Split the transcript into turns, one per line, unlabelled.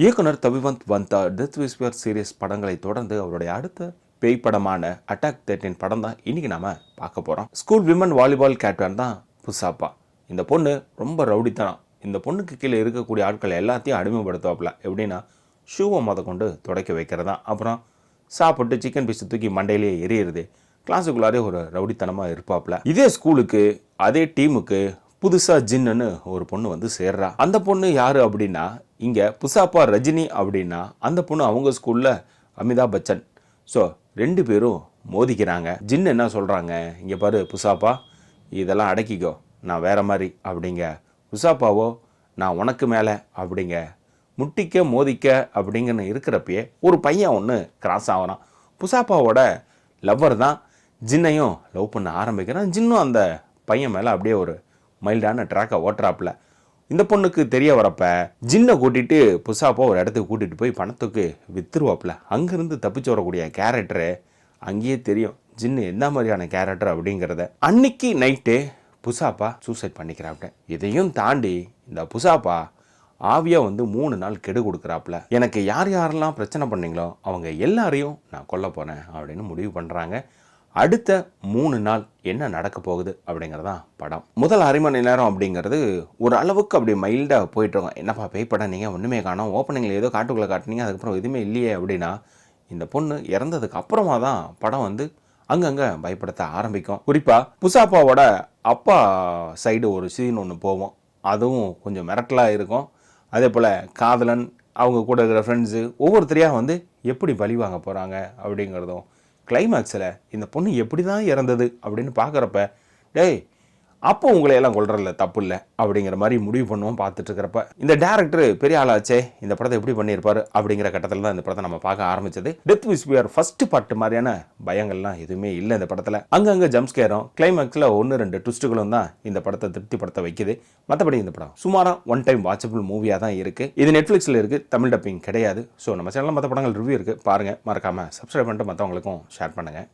இயக்குனர் தவிவந்த் வந்தா death விஸ்பியர் series படங்களை தொடர்ந்து அவருடைய அடுத்த பேய் படமான அட்டாக் 13 படம் தான் இன்னைக்கு நாம பார்க்க போறோம். ஸ்கூல் விமன் வாலிபால் கேப்டன் தான் புசாப்பா. இந்த பொண்ணு ரொம்ப ரவுடித்தனம். இந்த பொண்ணுக்கு கீழே இருக்கக்கூடிய ஆட்கள் எல்லாத்தையும் அடிமைப்படுத்துவாப்ல. எப்படின்னா ஷூவை முத கொண்டு துடைக்க வைக்கிறதா, அப்புறம் சாப்பிட்டு சிக்கன் பீஸ் தூக்கி மண்டையிலேயே எரியிறது. கிளாஸுக்குள்ளாரே ஒரு ரவுடித்தனமாக இருப்பாப்ல. இதே ஸ்கூலுக்கு அதே டீமுக்கு புதுசாக ஜின்னு ஒரு பொண்ணு வந்து சேர்றா. அந்த பொண்ணு யாரு அப்படின்னா, இங்கே புசாப்பா ரஜினி அப்படின்னா அந்த பொண்ணு அவங்க ஸ்கூலில் அமிதாப் பச்சன். ஸோ ரெண்டு பேரும் மோதிக்கிறாங்க. ஜின் என்ன சொல்கிறாங்க, இங்கே பாரு புசாப்பா, இதெல்லாம் அடக்கிக்கோ, நான் வேற மாதிரி அப்படிங்க. புசாப்பாவோ நான் உனக்கு மேலே அப்படிங்க. முட்டிக்க மோதிக்க அப்படிங்கன்னு இருக்கிறப்பயே ஒரு பையன் ஒன்று கிராஸ் ஆகிறான். புசாப்பாவோட லவ்வர் தான் ஜின்னையும் லவ் பண்ண ஆரம்பிக்கிறான். ஜின்னும் அந்த பையன் மேலே அப்படியே ஒரு மைல்டான ட்ராக்கை ஓட்டுறாப்புல. இந்த பொண்ணுக்கு தெரிய வரப்ப ஜின்னை கூட்டிட்டு புசாப்பா ஒரு இடத்துக்கு கூட்டிட்டு போய் பணத்துக்கு வித்துருவாப்புல. அங்கிருந்து தப்பிச்சு வரக்கூடிய கேரக்டரு அங்கேயே தெரியும் ஜின்னு எந்த மாதிரியான கேரக்டர் அப்படிங்கிறத. அன்னைக்கு நைட்டு புசாப்பா சூசைட் பண்ணிக்கிறாப்ல. இதையும் தாண்டி இந்த புசாப்பா ஆவியா வந்து 3 நாள் கெடு கொடுக்குறாப்புல. எனக்கு யார் யாரெல்லாம் பிரச்சனை பண்ணீங்களோ அவங்க எல்லாரையும் நான் கொல்ல போனேன் அப்படின்னு முடிவு பண்ணுறாங்க. அடுத்த 3 நாள் என்ன நடக்க போகுது அப்படிங்கிறதான் படம். முதல் அரை மணி நேரம் அப்படிங்கிறது ஒரு அளவுக்கு அப்படி மைல்டாக போயிட்டுருக்கோம். என்னப்பா பேய் படம், நீங்கள் ஒன்றுமே காணோம், ஓப்பனிங்கில் ஏதோ காட்டுக்குள்ளே காட்டினீங்க, அதுக்கப்புறம் எதுவுமே இல்லையே அப்படின்னா, இந்த பொண்ணு இறந்ததுக்கு அப்புறமா தான் படம் வந்து அங்கங்கே பயப்படுத்த ஆரம்பிக்கும். குறிப்பாக புசாப்பாவோட அப்பா சைடு ஒரு சீன் ஒன்று போவோம். அதுவும் கொஞ்சம் மிரட்டலாக இருக்கும். அதே போல் காதலன், அவங்க கூட இருக்கிற ஃப்ரெண்ட்ஸு ஒவ்வொருத்தரையாக வந்து எப்படி பழி வாங்க போகிறாங்க அப்படிங்கிறதும், கிளைமேக்ஸில் இந்த பொண்ணு எப்படி தான் இறந்தது அப்படின்னு பார்க்குறப்ப, டேய் அப்போ உங்களை எல்லாம் கொள்றதில்ல தப்பு இல்லை அப்படிங்கிற மாதிரி முடிவு பண்ணுவோம். பார்த்துட்டு இருக்கிறப்ப இந்த டேரக்டர் பெரிய ஆளாச்சே, இந்த படத்தை எப்படி பண்ணியிருப்பாரு அப்படிங்கிற கட்டத்தில் தான் இந்த படத்தை நம்ம பார்க்க ஆரம்பிச்சது. டெத் விஸ்பியர் ஃபர்ஸ்ட் பார்ட் மாதிரியான பயங்கள்லாம் எதுவுமே இல்லை இந்த படத்தில். அங்கங்கே ஜம்ஸ்கேரும் கிளைமேக்ஸில் 1-2 ட்விஸ்ட்டுகளும் தான் இந்த படத்தை திருப்திப்படுத்த வைக்குது. மற்றபடி இந்த படம் சுமாராக ஒன் டைம் வாட்சபிள் மூவியாக தான் இருக்குது. இது நெட்ஃப்ளிக்ஸில் இருக்குது, தமிழ் டப்பிங் கிடையாது. ஸோ நம்ம சேனலில் மற்ற படங்கள் ரிவ்யூ இருக்குது, பாருங்கள். மறக்காமல் சப்ஸ்கிரைப் பண்ணிட்டு மற்றவங்களுக்கும் ஷேர் பண்ணுங்கள்.